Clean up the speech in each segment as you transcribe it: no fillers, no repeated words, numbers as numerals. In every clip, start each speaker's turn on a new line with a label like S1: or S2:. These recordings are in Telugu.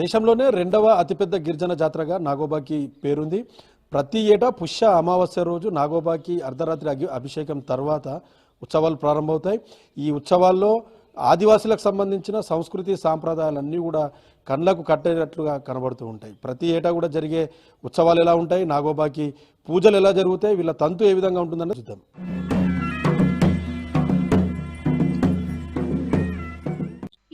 S1: దేశంలోనే రెండవ అతిపెద్ద గిరిజన జాతరగా నాగోబాకి పేరుంది. ప్రతి ఏటా పుష్య అమావాస్య రోజు నాగోబాకి అర్ధరాత్రి అభిషేకం తర్వాత ఉత్సవాలు ప్రారంభమవుతాయి. ఈ ఉత్సవాల్లో ఆదివాసులకు సంబంధించిన సంస్కృతి సాంప్రదాయాలన్నీ కూడా కళ్ళకు కట్టేటట్లుగా కనబడుతూ ఉంటాయి. ప్రతి ఏటా కూడా జరిగే ఉత్సవాలు ఎలా ఉంటాయి, నాగోబాకి పూజలు ఎలా జరుగుతాయి, వీళ్ళ తంతు ఏ విధంగా ఉంటుందని చూద్దాం.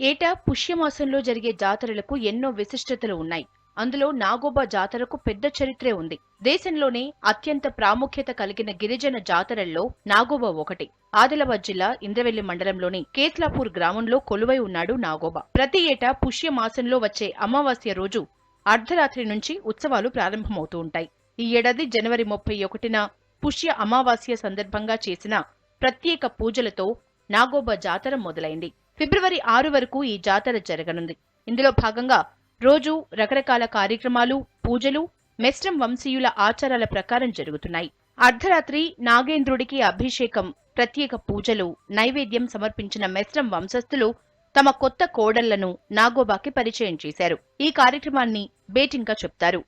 S2: ఏటా పుష్యమాసంలో జరిగే జాతరలకు ఎన్నో విశిష్టతలు ఉన్నాయి. అందులో నాగోబా జాతరకు పెద్ద చరిత్రే ఉంది. దేశంలోనే అత్యంత ప్రాముఖ్యత కలిగిన గిరిజన జాతరల్లో నాగోబా ఒకటి. ఆదిలాబాద్ జిల్లా ఇంద్రవెల్లి మండలంలోని కేత్లాపూర్ గ్రామంలో కొలువై ఉన్నాడు నాగోబా. ప్రతి ఏటా పుష్యమాసంలో వచ్చే అమావాస్య రోజు అర్ధరాత్రి నుంచి ఉత్సవాలు ప్రారంభమవుతూ ఉంటాయి. ఈ ఏడాది జనవరి 31న పుష్య అమావాస్య సందర్భంగా చేసిన ప్రత్యేక పూజలతో నాగోబా జాతర మొదలైంది. ఫిబ్రవరి 6 వరకు ఈ జాతర జరగనుంది. ఇందులో భాగంగా రోజు రకరకాల కార్యక్రమాలు, పూజలు మెస్రం వంశీయుల ఆచారాల ప్రకారం జరుగుతున్నాయి. అర్ధరాత్రి నాగేంద్రుడికి అభిషేకం, ప్రత్యేక పూజలు, నైవేద్యం సమర్పించిన మెస్రం వంశస్థులు తమ కొత్త కోడళ్లను నాగోబాకి పరిచయం చేశారు. ఈ కార్యక్రమాన్ని బేటింకా చెప్తారు.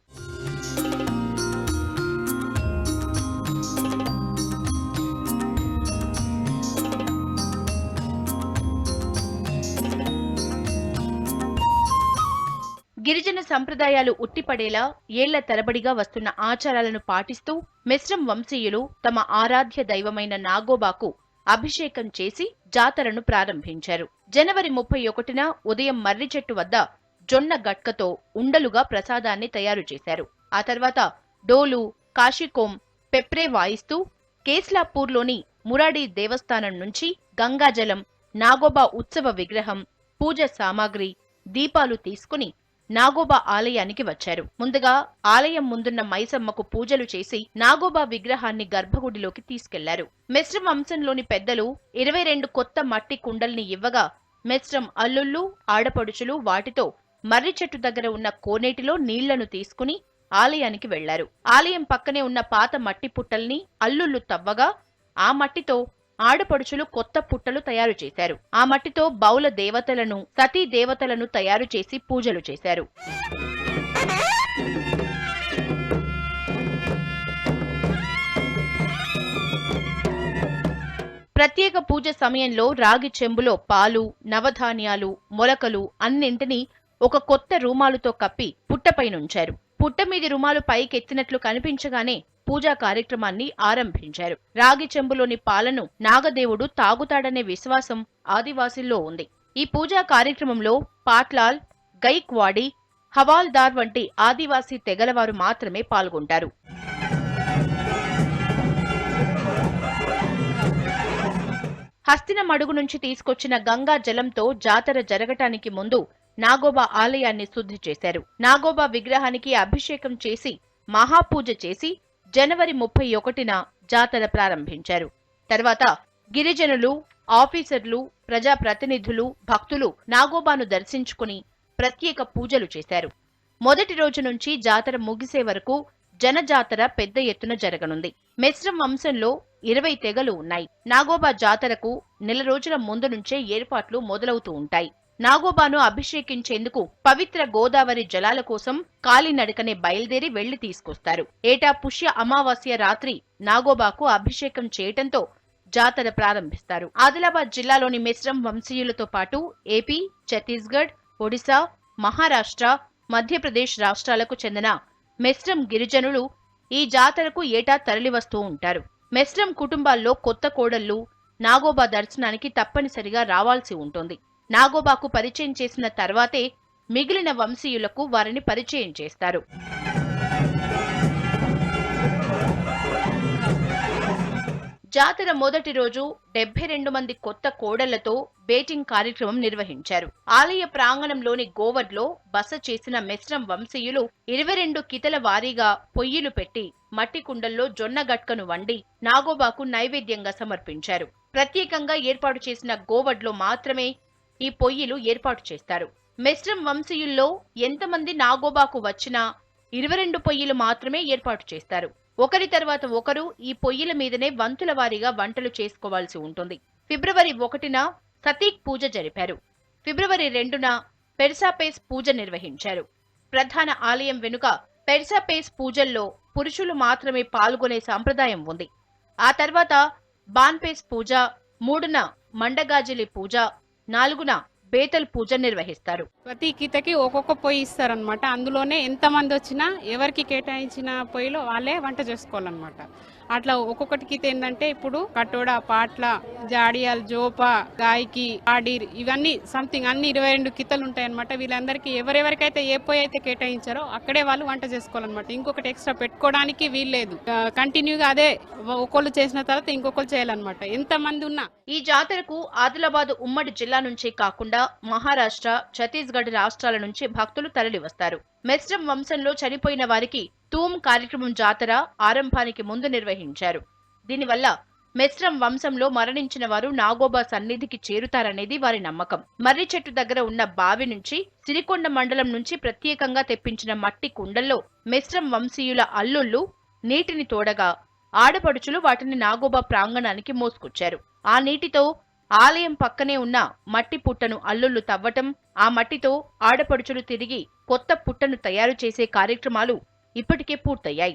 S2: గిరిజన సంప్రదాయాలు ఉట్టిపడేలా ఏళ్ల తరబడిగా వస్తున్న ఆచారాలను పాటిస్తూ మెస్రం వంశీయులు తమ ఆరాధ్య దైవమైన నాగోబాకు అభిషేకం చేసి జాతరను ప్రారంభించారు. జనవరి 31న ఉదయం మర్రి చెట్టు వద్ద జొన్న గట్కతో ఉండలుగా ప్రసాదాన్ని తయారు చేశారు. ఆ తర్వాత డోలు, కాశీకోం, పెప్రే వాయిస్తూ కేస్లాపూర్లోని మురాడి దేవస్థానం నుంచి గంగాజలం, నాగోబా ఉత్సవ విగ్రహం, పూజ సామాగ్రి, దీపాలు తీసుకుని నాగోబా ఆలయానికి వచ్చారు. ముందుగా ఆలయం ముందున్న మైసమ్మకు పూజలు చేసి నాగోబా విగ్రహాన్ని గర్భగుడిలోకి తీసుకెళ్లారు. మెస్రం వంశంలోని పెద్దలు 22 కొత్త మట్టి కుండల్ని ఇవ్వగా మెస్రం అల్లుళ్ళు, ఆడపడుచులు వాటితో మర్రి చెట్టు దగ్గర ఉన్న కోనేటిలో నీళ్లను తీసుకుని ఆలయానికి వెళ్లారు. ఆలయం పక్కనే ఉన్న పాత మట్టి పుట్టల్ని అల్లుళ్ళు తవ్వగా ఆ మట్టితో ఆడపడుచులు కొత్త పుట్టలు తయారు చేశారు. ఆ మట్టితో బౌల దేవతలను, సతీ దేవతలను తయారు చేసి పూజలు చేశారు. ప్రత్యేక పూజ సమయంలో రాగి చెంబులో పాలు, నవధాన్యాలు, మొలకలు అన్నింటినీ ఒక కొత్త రుమాలుతో కప్పి పుట్టపైనుంచారు. పుట్ట మీది రుమాలు పైకెత్తినట్లు కనిపించగానే పూజా కార్యక్రమాన్ని ఆరంభించారు. రాగి చెంబులోని పాలను నాగదేవుడు తాగుతాడనే విశ్వాసం ఆదివాసీల్లో ఉంది. ఈ పూజా కార్యక్రమంలో పాట్లాల్, గైక్వాడి, హవాల్దార్ వంటి ఆదివాసీ తెగలవారు మాత్రమే పాల్గొంటారు. హస్తినం అడుగు నుంచి తీసుకొచ్చిన గంగా జలంతో జాతర జరగటానికి ముందు నాగోబా ఆలయాన్ని శుద్ధి చేశారు. నాగోబా విగ్రహానికి అభిషేకం చేసి మహాపూజ చేసి జనవరి 31న జాతర ప్రారంభించారు. తర్వాత గిరిజనులు, ఆఫీసర్లు, ప్రజాప్రతినిధులు, భక్తులు నాగోబాను దర్శించుకుని ప్రత్యేక పూజలు చేశారు. మొదటి రోజు నుంచి జాతర ముగిసే వరకు జనజాతర పెద్ద ఎత్తున జరగనుంది. మెస్రం వంశంలో 20 తెగలు ఉన్నాయి. నాగోబా జాతరకు నెల రోజుల ముందు నుంచే ఏర్పాట్లు మొదలవుతూ ఉంటాయి. నాగోబాను అభిషేకించేందుకు పవిత్ర గోదావరి జలాల కోసం కాలినడకనే బయలుదేరి వెళ్లి తీసుకొస్తారు. ఏటా పుష్య అమావాస్య రాత్రి నాగోబాకు అభిషేకం చేయటంతో జాతర ప్రారంభిస్తారు. ఆదిలాబాద్ జిల్లాలోని మెస్రం వంశీయులతో పాటు ఏపీ, ఛత్తీస్గఢ్, ఒడిశా, మహారాష్ట్ర, మధ్యప్రదేశ్ రాష్ట్రాలకు చెందిన మెస్రం గిరిజనులు ఈ జాతరకు ఏటా తరలివస్తూ ఉంటారు. మెస్రం కుటుంబాల్లో కొత్త కోడళ్లు నాగోబా దర్శనానికి తప్పనిసరిగా రావాల్సి ఉంటుంది. నాగోబాకు పరిచయం చేసిన తర్వాతే మిగిలిన వంశీయులకు వారిని పరిచయం చేస్తారు. జాతర మొదటి రోజు 72 మంది కొత్త కోడళ్లతో బేటింగ్ కార్యక్రమం నిర్వహించారు. ఆలయ ప్రాంగణంలోని గోవడ్లో బస చేసిన మెస్రం వంశీయులు 22 కితల వారీగా పొయ్యిలు పెట్టి మట్టి కుండల్లో జొన్న గట్కను వండి నాగోబాకు నైవేద్యంగా సమర్పించారు. ప్రత్యేకంగా ఏర్పాటు చేసిన గోవడ్లో మాత్రమే ఈ పొయ్యిలు ఏర్పాటు చేస్తారు. మెస్రం వంశీయుల్లో ఎంతమంది నాగోబాకు వచ్చినా 22 పొయ్యిలు మాత్రమే ఏర్పాటు చేస్తారు. ఒకరి తర్వాత ఒకరు ఈ పొయ్యిల మీదనే వంతుల వారీగా వంటలు చేసుకోవాల్సి ఉంటుంది. ఫిబ్రవరి 1న సతీక్ పూజ జరిపారు. ఫిబ్రవరి 2న పెర్సాపేస్ పూజ నిర్వహించారు. ప్రధాన ఆలయం వెనుక పెర్సపేస్ పూజల్లో పురుషులు మాత్రమే పాల్గొనే సంప్రదాయం ఉంది. ఆ తర్వాత బాన్పేస్ పూజ, 3న మండగాజిలి పూజ, 4న బేతల్ పూజ నిర్వహిస్తారు.
S3: ప్రతి గీతకి ఒక్కొక్క పొయ్యి ఇస్తారనమాట. అందులోనే ఎంతమంది వచ్చినా ఎవరికి కేటాయించిన పొయ్యిలో వాళ్ళే వంట చేసుకోవాలన్నమాట. అట్లా ఒక్కొక్కటి గీత ఏంటంటే ఇప్పుడు కటోడా, పాట్ల, జాడియాల్, జోపా, గాయకి, ఆడీర్ ఇవన్నీ సంథింగ్ అన్ని 22 గీతలు ఉంటాయి అనమాట. వీళ్ళందరికీ ఎవరెవరికైతే ఏ పొయ్యి అయితే కేటాయించారో అక్కడే వాళ్ళు వంట చేసుకోవాలన్నమాట. ఇంకొకటి ఎక్స్ట్రా పెట్టుకోవడానికి వీల్లేదు. కంటిన్యూగా అదే ఒకళ్ళు చేసిన తర్వాత ఇంకొకరు చేయాలన్నమాట, ఎంతమంది ఉన్నా.
S2: ఈ జాతరకు ఆదిలాబాద్ ఉమ్మడి జిల్లా నుంచే కాకుండా మహారాష్ట్ర, ఛత్తీస్గఢ్ రాష్ట్రాల నుంచి భక్తులు తరలి వస్తారు. మెస్రం వంశంలో చనిపోయిన వారికి తూమ్ కార్యక్రమం జాతర ఆరంభానికి ముందు నిర్వహించారు. దీనివల్ల మెస్రం వంశంలో మరణించిన వారు నాగోబా సన్నిధికి చేరుతారనేది వారి నమ్మకం. మర్రి చెట్టు దగ్గర ఉన్న బావి నుంచి సిరికొండ మండలం నుంచి ప్రత్యేకంగా తెప్పించిన మట్టి కుండల్లో మెస్రం వంశీయుల అల్లుళ్ళు నీటిని తోడగా ఆడపడుచులు వాటిని నాగోబా ప్రాంగణానికి మోసుకొచ్చారు. ఆ నీటితో ఆలయం పక్కనే ఉన్న మట్టి పుట్టను అల్లుళ్ళు తవ్వటం, ఆ మట్టితో ఆడపడుచులు తిరిగి కొత్త పుట్టను తయారు చేసే కార్యక్రమాలు ఇప్పటికే పూర్తయ్యాయి.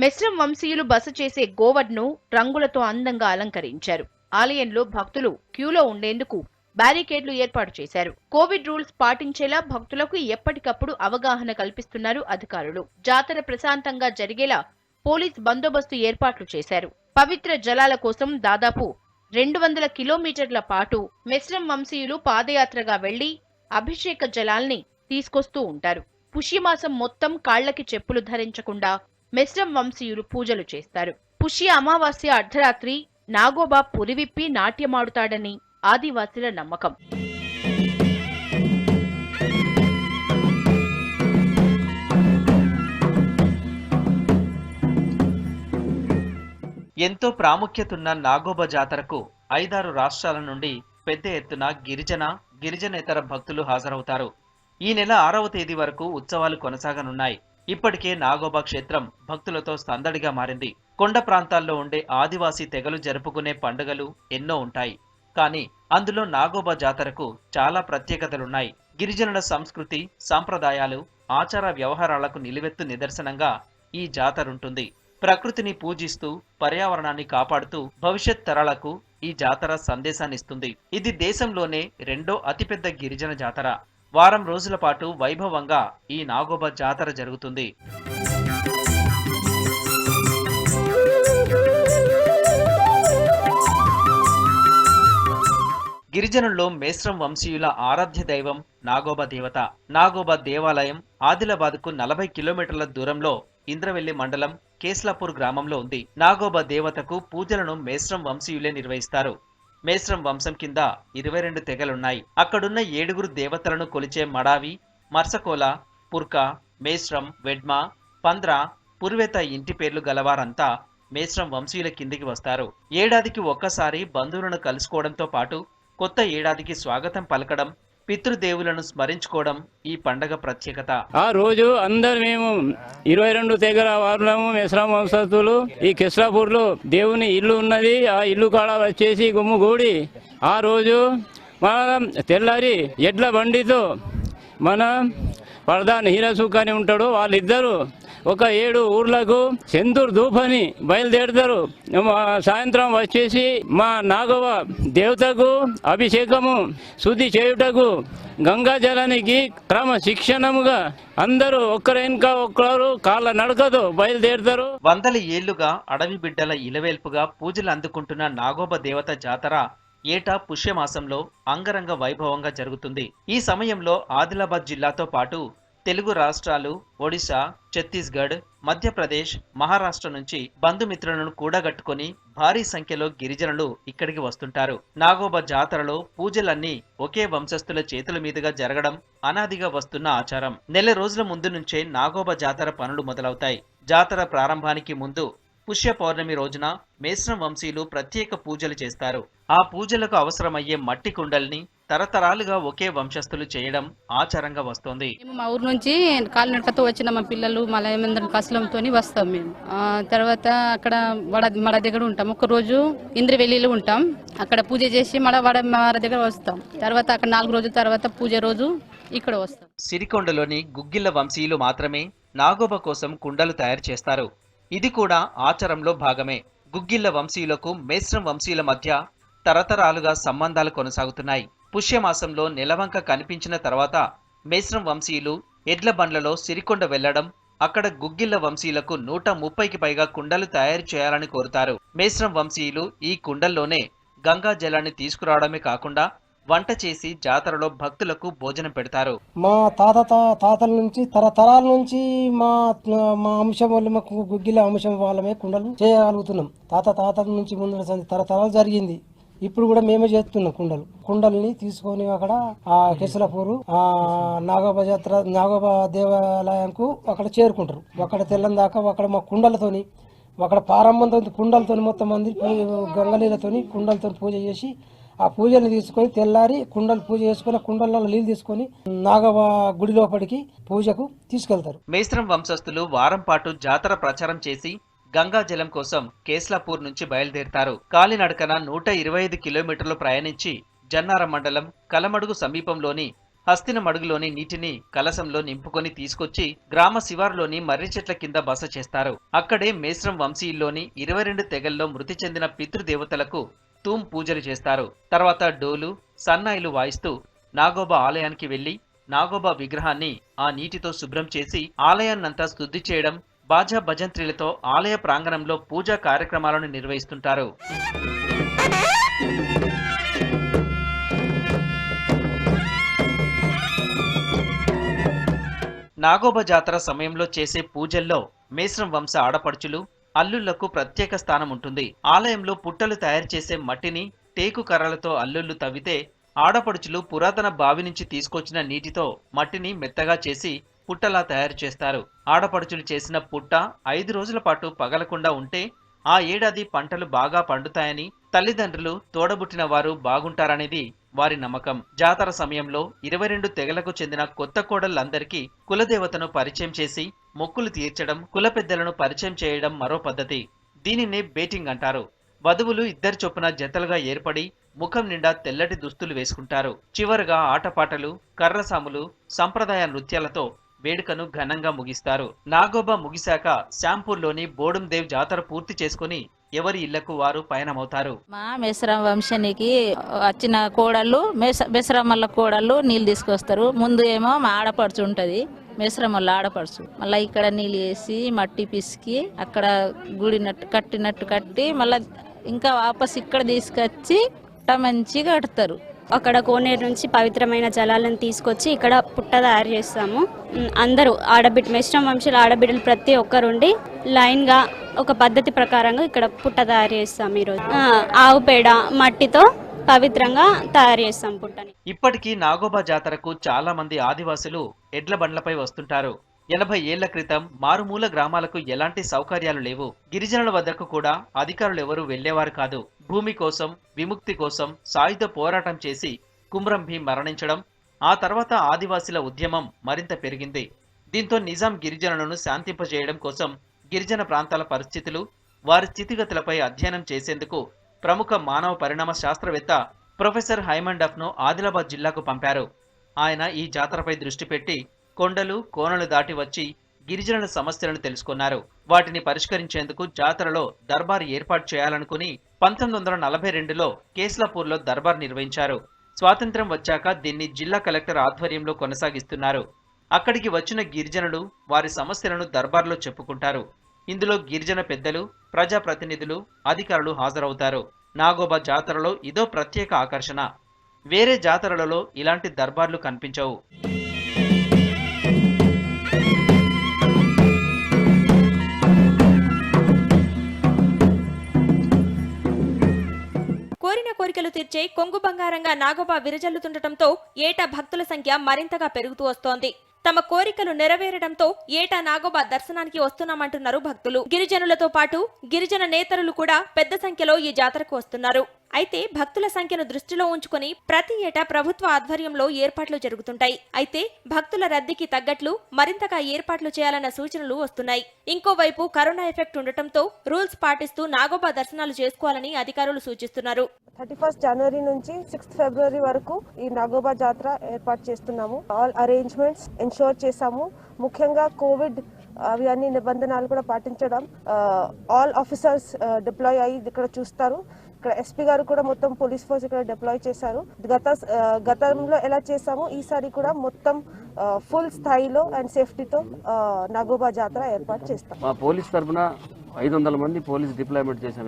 S2: మెస్రం వంశీయులు బస చేసే గోవర్ను రంగులతో అందంగా అలంకరించారు. ఆలయంలో భక్తులు క్యూలో ఉండేందుకు బ్యారికేడ్లు ఏర్పాటు చేశారు. కోవిడ్ రూల్స్ పాటించేలా భక్తులకు ఎప్పటికప్పుడు అవగాహన కల్పిస్తున్నారు అధికారులు. జాతర ప్రశాంతంగా జరిగేలా పోలీస్ బందోబస్తు ఏర్పాట్లు చేశారు. పవిత్ర జలాల కోసం దాదాపు 200 కిలోమీటర్ల పాటు మెస్రం వంశీయులు పాదయాత్రగా వెళ్లి అభిషేక జలాల్ని తీసుకొస్తూ ఉంటారు. పుష్యమాసం మొత్తం కాళ్లకి చెప్పులు ధరించకుండా మెస్రం వంశీయులు పూజలు చేస్తారు. పుష్య అమావాస్య అర్ధరాత్రి నాగోబా పురివిప్పి నాట్యమాడుతాడని ఆదివాసీల నమ్మకం.
S4: ఎంతో ప్రాముఖ్యతున్న నాగోబా జాతరకు 5-6 రాష్ట్రాల నుండి పెద్ద ఎత్తున గిరిజనేతర భక్తులు హాజరవుతారు. ఈ నెల 6వ తేదీ వరకు ఉత్సవాలు కొనసాగనున్నాయి. ఇప్పటికే నాగోబా క్షేత్రం భక్తులతో సందడిగా మారింది. కొండ ప్రాంతాల్లో ఉండే ఆదివాసీ తెగలు జరుపుకునే పండుగలు ఎన్నో ఉంటాయి. కానీ అందులో నాగోబా జాతరకు చాలా ప్రత్యేకతలున్నాయి. గిరిజనుల సంస్కృతి, సాంప్రదాయాలు, ఆచార వ్యవహారాలకు నిలువెత్తు నిదర్శనంగా ఈ జాతరుంటుంది. ప్రకృతిని పూజిస్తూ పర్యావరణాన్ని కాపాడుతూ భవిష్యత్ తరాలకు ఈ జాతర సందేశాన్నిస్తుంది. ఇది దేశంలోనే 2వ అతిపెద్ద గిరిజన జాతర. వారం రోజుల పాటు వైభవంగా ఈ నాగోబా జాతర జరుగుతుంది. గిరిజనుల్లో మేస్రం వంశీయుల ఆరాధ్య దైవం నాగోబా దేవత. నాగోబా దేవాలయం ఆదిలాబాద్కు 40 కిలోమీటర్ల దూరంలో ఇంద్రవెల్లి మండలం కేస్లాపూర్ గ్రామంలో ఉంది. నాగోబా దేవతకు పూజలను మేస్రం వంశీయులే నిర్వహిస్తారు. మేస్రం వంశం కింద 22 తెగలున్నాయి. అక్కడున్న 7 దేవతలను కొలిచే మడావి, మర్సకోల, పుర్కా, మేస్రం, వెడ్మా, పంద్రా, పుర్వేత ఇంటి పేర్లు గలవారంతా మేస్రం వంశీయుల కిందికి వస్తారు. ఏడాదికి ఒక్కసారి బంధువులను కలుసుకోవడంతో పాటు కొత్త ఏడాదికి స్వాగతం పలకడం, పితృదేవులను స్మరించుకోవడం ఈ పండగ ప్రత్యేకత.
S5: ఆ రోజు అందరు మేము 22 తెగల వారులము మెస్రం వంశస్థులు ఈ కెస్లాపూర్ లో దేవుని ఇల్లు ఉన్నది. ఆ ఇల్లు కాడ వచ్చేసి గుమ్ముగూడి ఆ రోజు మనం తెల్లారి ఎడ్ల బండితో మన ప్రధాని హీరసుఖ్ అని ఉంటాడు, వాళ్ళిద్దరు ఒక 7 ఊర్లకు సెందూర్ ధూపని బయలుదేరుతారు. సాయంత్రం వచ్చేసి మా నాగోబా దేవతకు అభిషేకము శుద్ధి చేయుటకు గంగా జలానికి క్రమశిక్షణముగా అందరూ ఒక్కరెనక ఒక్కరు కాళ్ళ నడకతో బయలుదేరుతారు.
S4: 100 ఏళ్లుగా అడవి బిడ్డల ఇలవేల్పుగా పూజలు అందుకుంటున్న నాగోబా దేవత జాతర ఏటా పుష్యమాసంలో అంగరంగ వైభవంగా జరుగుతుంది. ఈ సమయంలో ఆదిలాబాద్ జిల్లాతో పాటు తెలుగు రాష్ట్రాలు, ఒడిశా, ఛత్తీస్గఢ్, మధ్యప్రదేశ్, మహారాష్ట్ర నుంచి బంధుమిత్రులను కూడగట్టుకుని భారీ సంఖ్యలో గిరిజనులు ఇక్కడికి వస్తుంటారు. నాగోబా జాతరలో పూజలన్నీ ఒకే వంశస్థుల చేతుల మీదుగా జరగడం అనాదిగా వస్తున్న ఆచారం. నెల రోజుల ముందు నుంచే నాగోబా జాతర పనులు మొదలవుతాయి. జాతర ప్రారంభానికి ముందు పుష్య పౌర్ణమి రోజున మేస్రం వంశీయులు ప్రత్యేక పూజలు చేస్తారు. ఆ పూజలకు అవసరమయ్యే మట్టి కుండల్ని తరతరాలుగా ఒకే వంశస్థులు చేయడం ఆచారంగా వస్తోంది.
S6: మేము మా ఊరు నుంచి కాలినడకతో వచ్చిన మా పిల్లలు మళ్ళీ కసలంతో వస్తాం మేము. తర్వాత అక్కడ మడ దగ్గర ఉంటాం. ఒక రోజు ఇంద్రవెల్లిలో ఉంటాం. అక్కడ పూజ చేసి మడ దగ్గర వస్తాం. తర్వాత అక్కడ 4 రోజుల తర్వాత పూజ రోజు ఇక్కడ వస్తాం.
S4: సిరికొండలోని గుగ్గిళ్ల వంశీయులు మాత్రమే నాగోబ కోసం కుండలు తయారు చేస్తారు. ఇది కూడా ఆచారంలో భాగమే. గుగ్గిళ్ల వంశీయులకు మేస్రం వంశీయుల మధ్య తరతరాలుగా సంబంధాలు కొనసాగుతున్నాయి. పుష్యమాసంలో నెలవంక కనిపించిన తర్వాత మేస్రం వంశీయులు ఎడ్ల బండ్లలో సిరికొండ వెళ్లడం, అక్కడ గుగ్గిళ్ల వంశీయులకు 130కి పైగా కుండలు తయారు చేయాలని కోరుతారు. మేస్రం వంశీయులు ఈ కుండల్లోనే గంగా జలాన్ని తీసుకురావడమే కాకుండా వంట చేసి జాతరలో భక్తులకు భోజనం పెడతారు.
S7: మా తాతల నుంచి తరతరాల నుంచి మా అంశం వాళ్ళు మాకు గుగ్గిల అంశం వాళ్ళమే కుండలు చేయగలుగుతున్నాం. తాతల నుంచి ముందు తరతరాలు జరిగింది. ఇప్పుడు కూడా మేమే చేస్తున్నాం. కుండల్ని తీసుకొని అక్కడ ఆ కెసలపూరు నాగోబా దేవాలయంకు అక్కడ చేరుకుంటారు. అక్కడ తెల్లం దాకా అక్కడ మా కుండలతోని అక్కడ ప్రారంభంతో కుండలతోని మొత్తం మంది గంగలీలతోని కుండలతో పూజ చేసి ఆ పూజలు తీసుకొని తెల్లారి కుండలు పూజ చేసుకుని కుండలలో నీళ్ళు తీసుకొని నాగబా గుడి లోపలికి పూజకు తీసుకెళ్తారు.
S4: మేస్రం వంశస్థులు వారం పాటు జాతర ప్రచారం చేసి గంగా జలం కోసం కేస్లాపూర్ నుంచి బయలుదేరుతారు. కాలినడకన 125 కిలోమీటర్లు ప్రయాణించి జన్నార మండలం కలమడుగు సమీపంలోని హస్తినమడుగులోని నీటిని కలశంలో నింపుకొని తీసుకొచ్చి గ్రామ శివారులోని మర్రి చెట్ల కింద బస చేస్తారు. అక్కడే మేస్రం వంశీయుల్లోని 22 తెగల్లో మృతి చెందిన పితృదేవతలకు తూమ్ పూజలు చేస్తారు. తర్వాత డోలు సన్నాయిలు వాయిస్తూ నాగోబా ఆలయానికి వెళ్లి నాగోబా విగ్రహాన్ని ఆ నీటితో శుభ్రం చేసి ఆలయాన్నంతా శుద్ధి చేయడం, బాజా భజంత్రీలతో ఆలయ ప్రాంగణంలో పూజా కార్యక్రమాలను నిర్వహిస్తుంటారు. నాగోబా జాతర సమయంలో చేసే పూజల్లో మేస్రం వంశ ఆడపడుచులు అల్లుళ్లకు ప్రత్యేక స్థానం ఉంటుంది. ఆలయంలో పుట్టలు తయారు చేసే మట్టిని టేకు కర్రలతో అల్లుళ్లు తవ్వితే ఆడపడుచులు పురాతన బావి నుంచి తీసుకొచ్చిన నీటితో మట్టిని మెత్తగా చేసి పుట్టలా తయారు చేస్తారు. ఆడపడుచులు చేసిన పుట్ట 5 రోజుల పాటు పగలకుండా ఉంటే ఆ ఏడాది పంటలు బాగా పండుతాయని, తల్లిదండ్రులు తోడబుట్టిన వారు బాగుంటారనేది వారి నమ్మకం. జాతర సమయంలో 22 తెగలకు చెందిన కొత్త కోడళ్లందరికీ కులదేవతను పరిచయం చేసి మొక్కులు తీర్చడం, కుల పెద్దలను పరిచయం చేయడం మరో పద్ధతి. దీనినే బేటింగ్ అంటారు. వధువులు 2 చొప్పున జతలుగా ఏర్పడి ముఖం నిండా తెల్లటి దుస్తులు వేసుకుంటారు. చివరగా ఆటపాటలు, కర్రసాములు, సంప్రదాయ నృత్యాలతో వేడుకను ఘనంగా ముగిస్తారు. నాగోబా ముగిశాక శ్యాంపూర్లోని బోడుందేవ్ జాతర పూర్తి చేసుకుని ఎవరి ఇళ్లకు వారు పయనమవుతారు.
S8: మా మేస్రం వంశానికి వచ్చిన కోడళ్ళు మేస్రమ్మల కోడళ్ళు నీళ్ళు తీసుకొస్తారు. ముందు ఏమో మా ఆడపడుచు ఉంటది, మేస్రమ్మల ఆడపడుచు. మళ్ళీ ఇక్కడ నీళ్ళు వేసి మట్టి పిసికి అక్కడ గుడినట్టు కట్టినట్టు కట్టి మళ్ళీ ఇంకా వాపస్ ఇక్కడ తీసుకొచ్చి మంచిగా కడతారు.
S9: అక్కడ కోనేరు నుంచి పవిత్రమైన జలాలను తీసుకొచ్చి ఇక్కడ పుట్ట తయారు చేస్తాము. అందరూ మేస్రం వంశాల ఆడబిడ్డలు ప్రతి ఒక్కరుండి లైన్ గా ఒక పద్ధతి ప్రకారంగా ఇక్కడ పుట్ట తయారు చేస్తాం. ఈరోజు ఆవు పేడ మట్టితో పవిత్రంగా తయారు చేస్తాం పుట్టని.
S4: ఇప్పటికీ నాగోబా జాతరకు చాలా మంది ఆదివాసులు ఎడ్ల బండ్లపై వస్తుంటారు. 80 ఏళ్ల క్రితం మారుమూల గ్రామాలకు ఎలాంటి సౌకర్యాలు లేవు. గిరిజనుల వద్దకు కూడా అధికారులు ఎవరూ వెళ్లేవారు కాదు. భూమి కోసం, విముక్తి కోసం సాయుధ పోరాటం చేసి కుమ్రం భీం మరణించడం, ఆ తర్వాత ఆదివాసీల ఉద్యమం మరింత పెరిగింది. దీంతో నిజాం గిరిజనులను శాంతింపజేయడం కోసం గిరిజన ప్రాంతాల పరిస్థితులు, వారి స్థితిగతులపై అధ్యయనం చేసేందుకు ప్రముఖ మానవ పరిణామ శాస్త్రవేత్త ప్రొఫెసర్ హైమన్ డఫ్ను ఆదిలాబాద్ జిల్లాకు పంపారు. ఆయన ఈ జాతరపై దృష్టి పెట్టి కొండలు, కోనలు దాటి వచ్చి గిరిజనుల సమస్యలను తెలుసుకున్నారు. వాటిని పరిష్కరించేందుకు జాతరలో దర్బార్ ఏర్పాటు చేయాలనుకుని 1942లో కేస్లాపూర్లో దర్బార్ నిర్వహించారు. స్వాతంత్ర్యం వచ్చాక దీన్ని జిల్లా కలెక్టర్ ఆధ్వర్యంలో కొనసాగిస్తున్నారు. అక్కడికి వచ్చిన గిరిజనులు వారి సమస్యలను దర్బార్లో చెప్పుకుంటారు. ఇందులో గిరిజన పెద్దలు, ప్రజాప్రతినిధులు, అధికారులు హాజరవుతారు. నాగోబా జాతరలో ఇదో ప్రత్యేక ఆకర్షణ. వేరే జాతరలలో ఇలాంటి దర్బార్లు కనిపించవు.
S10: కోరిన కోరికలు తీర్చే కొంగు బంగారంగా నాగోబా విరజల్లుతుండటంతో ఏటా భక్తుల సంఖ్య మరింతగా పెరుగుతూ వస్తోంది. తమ కోరికలు నెరవేరడంతో ఏటా నాగోబా దర్శనానికి వస్తున్నామంటున్నారు భక్తులు. గిరిజనులతో పాటు గిరిజన నేతరులు కూడా పెద్ద సంఖ్యలో ఈ జాతరకు వస్తున్నారు. అయితే భక్తుల సంఖ్యను దృష్టిలో ఉంచుకొని ప్రతి ఏటా ప్రభుత్వ ఆధ్వర్యంలో ఏర్పాట్లు జరుగుతుంటాయి. అయితే భక్తుల రద్దీకి తగ్గట్లు మరింతగా ఏర్పాట్లు చేయాలన్న సూచనలు వస్తున్నాయి. ఇంకోవైపు కరోనా ఎఫెక్ట్ ఉండటంతో రూల్స్ పాటిస్తూ నాగోబా దర్శనాలు చేసుకోవాలని అధికారులు సూచిస్తున్నారు.
S11: 31 జనవరి నుంచి 6 ఫిబ్రవరి వరకు ఈ నాగోబా జాతర ఏర్పాటు చేస్తున్నాము. ఆల్ అరేంజ్మెంట్స్ ఎన్షూర్ చేశాము. ముఖ్యంగా కోవిడ్ అవి అన్ని నిబంధనలు కూడా పాటించడం. ఆల్ ఆఫీసర్స్ డిప్లాయ్ అయ్యి ఇక్కడ చూస్తారు. ఇక్కడ ఎస్పీ గారు కూడా మొత్తం పోలీస్ ఫోర్స్ ఇక్కడ డిప్లాయ్ చేశారు. గతంలో ఎలా చేశామో ఈసారి కూడా మొత్తం ఫుల్ స్థాయిలో అండ్ సేఫ్టీతో నాగోబా జాతర ఏర్పాటు చేస్తాం.
S12: మా పోలీస్ తరఫున 500 మంది పోలీస్ డిప్లాయ్మెంట్ చేశాం.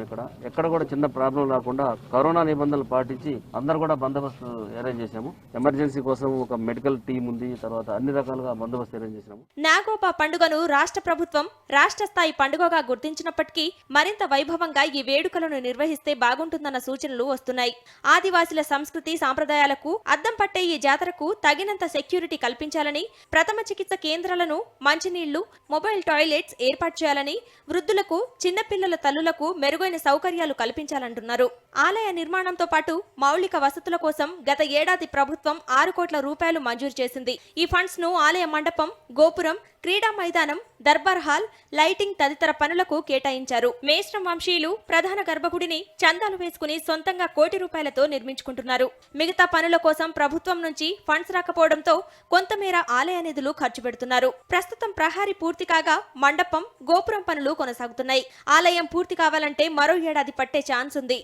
S12: ఎక్కడ కూడా చిన్న ప్రాబ్లం రాకుండా కరోనా నిబంధనలు పాటించి అందరు కూడా బందోబస్తు అరేంజ్ చేశాము. ఎమర్జెన్సీ కోసం ఒక మెడికల్ టీం ఉంది. తర్వాత అన్ని రకాలుగా బందోబస్తు అరేంజ్ చేశాము.
S10: నాగోబా పండుగను రాష్ట్ర ప్రభుత్వం రాష్ట్ర స్థాయి పండుగగా గుర్తించినప్పటికీ మరింత వైభవంగా ఈ వేడుకలను నిర్వహిస్తే బాగుంటుందన్న సూచనలు వస్తున్నాయి. ఆదివాసీల సంస్కృతి సాంప్రదాయాలకు అద్దం పట్టే ఈ జాతరకు తగినంత సెక్యూరిటీ కల్పించాలని, ప్రథమ చికిత్స కేంద్రాలను, మంచినీళ్లు, మొబైల్ టాయిలెట్స్ ఏర్పాటు చేయాలని, వృద్ధులకు, చిన్నపిల్లల తల్లులకు మెరుగైన సౌకర్యాలు కల్పించాలంటున్నారు. ఆలయ నిర్మాణంతో పాటు మౌలిక వసతుల కోసం గత ఏడాది ప్రభుత్వం 6 కోట్ల రూపాయలు మంజూరు చేసింది. ఈ ఫండ్స్ ను ఆలయ మండపం, గోపురం, క్రీడా మైదానం, దర్బార్ హాల్, లైటింగ్ తదితర పనులకు కేటాయించారు. మేస్రం వంశీయులు ప్రధాన గర్భగుడిని చందాలు వేసుకుని సొంతంగా 1 కోటి రూపాయలతో నిర్మించుకుంటున్నారు. మిగతా పనుల కోసం ప్రభుత్వం నుంచి ఫండ్స్ రాకపోవడంతో కొంతమేర ఆలయ నిధులు ఖర్చు పెడుతున్నారు. ప్రస్తుతం ప్రహారీ పూర్తి కాగా మండపం, గోపురం పనులు కొనసాగుతున్నాయి. ఆలయం పూర్తి కావాలంటే మరో ఏడాది పట్టే ఛాన్స్ ఉంది.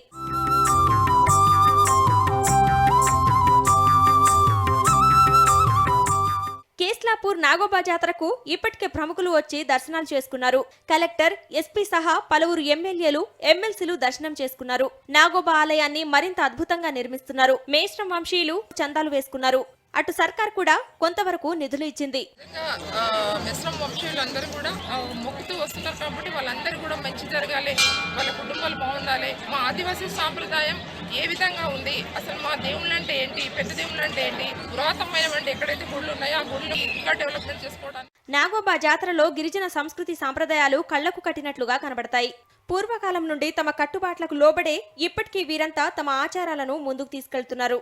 S10: కేస్లాపూర్ నాగోబా జాతరకు ఇప్పటికే ప్రముఖులు వచ్చి దర్శనాలు చేసుకున్నారు. కలెక్టర్, ఎస్పీ సహా పలువురు ఎమ్మెల్యేలు, ఎమ్మెల్సీలు దర్శనం చేసుకున్నారు. నాగోబా ఆలయాన్ని మరింత అద్భుతంగా నిర్మిస్తున్నారు. మేస్రం వంశీయులు చందాలు వేసుకున్నారు. అటు సర్కార్ కూడా కొంతవరకు నిధులు ఇచ్చింది.
S13: మిశ్రమ వంశీయులందరూ కూడా మొక్కుతూ వస్తున్నారు కాబట్టి వాళ్ళందరూ కూడా మంచి జరగాలి, వాళ్ళ కుటుంబాలు బాగుండాలి. మా ఆదివాసీ సాంప్రదాయం ఏ విధంగా ఉంది, అసలు మా దేవుళ్ళు అంటే ఏంటి, పెద్ద దేవుళ్ళు అంటే ఏంటి, పురాతనమైనటువంటి ఎక్కడైతే గుళ్ళు ఉన్నాయో ఆ గుళ్ళు ఇంకా డెవలప్మెంట్ చేసుకోవడానికి.
S10: నాగోబా జాతరలో గిరిజన సంస్కృతి సాంప్రదాయాలు కళ్లకు కట్టినట్లుగా కనబడతాయి. పూర్వకాలం నుండి తమ కట్టుబాట్లకు లోబడే ఇప్పటికీ వీరంతా తమ ఆచారాలను ముందుకు తీసుకెళ్తున్నారు.